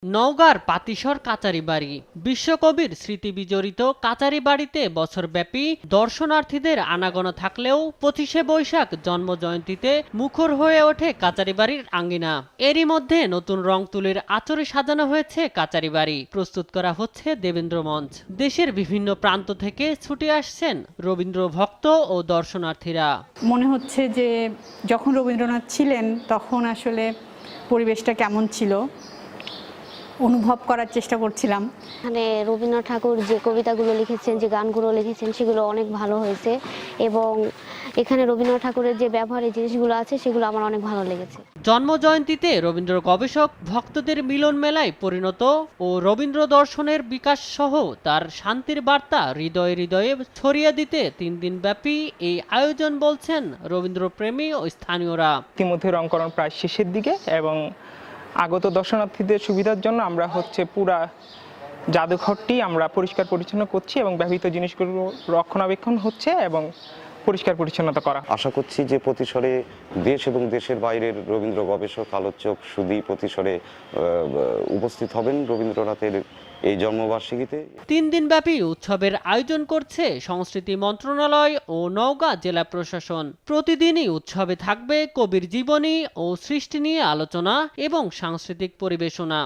নওগাঁর পাতিশর কাচারি বাড়ি বিশ্বকবির স্মৃতি বিজড়িত কাচারি বাড়িতে বছরব্যাপী দর্শনার্থীদের আনাগোনা থাকলেও 25শে বৈশাখ জন্মজয়ন্তীতে মুখর হয়ে ওঠে কাচারি বাড়ির আঙ্গিনা। এরই মধ্যে নতুন রং তুলির আঁচড়ে সাজানো হয়েছে কাচারি বাড়ি, প্রস্তুত করা হচ্ছে দেবেন্দ্র মঞ্চ। দেশের বিভিন্ন প্রান্ত থেকে ছুটে আসছেন রবীন্দ্র ভক্ত ও দর্শনার্থীরা। মনে হচ্ছে যে যখন রবীন্দ্রনাথ ছিলেন তখন আসলে পরিবেশটা কেমন ছিল অনুভব করার চেষ্টা করছিলাম। এখানে রবীন্দ্রনাথ ঠাকুর যে কবিতাগুলো লিখেছেন, যে গানগুলো লিখেছেন, সেগুলো অনেক ভালো হয়েছে এবং এখানে রবীন্দ্রনাথ ঠাকুরের যে ব্যবহারের জিনিসগুলো আছে সেগুলো আমার অনেক ভালো লেগেছে। জন্মজয়ন্তীতে রবীন্দ্র গবেষক ভক্তদের মিলন মেলায় পরিণত ও রবীন্দ্র দর্শনের বিকাশ সহ তার শান্তির বার্তা হৃদয়ে হৃদয়ে ছড়িয়ে দিতে 3 দিন ব্যাপী এই আয়োজন বলছেন রবীন্দ্রপ্রেমী ও স্থানীয়রা। ইতিমধ্যে রংকরণ প্রায় শেষের দিকে এবং আগত দর্শনার্থীদের সুবিধার জন্য আমরা পুরা জাদুঘরটি আমরা পরিষ্কার পরিচ্ছন্ন করছি এবং ব্যবহৃত জিনিসগুলো রক্ষণাবেক্ষণ হচ্ছে এবং পরিষ্কার পরিচ্ছন্নতা করা। আশা করছি যে প্রতিসরে দেশ এবং দেশের বাইরের রবীন্দ্র গবেষক আলোচক সুধী প্রতিসরে উপস্থিত হবেন রবীন্দ্রনাথের এই জন্মবার্ষিকীতে। 3 দিনব্যাপী উৎসবের আয়োজন করছে সংস্কৃতি মন্ত্রণালয় ও নওগাঁ জেলা প্রশাসন। প্রতিদিনই উৎসবে থাকবে কবির জীবনী ও সৃষ্টি নিয়ে আলোচনা এবং সাংস্কৃতিক পরিবেশনা।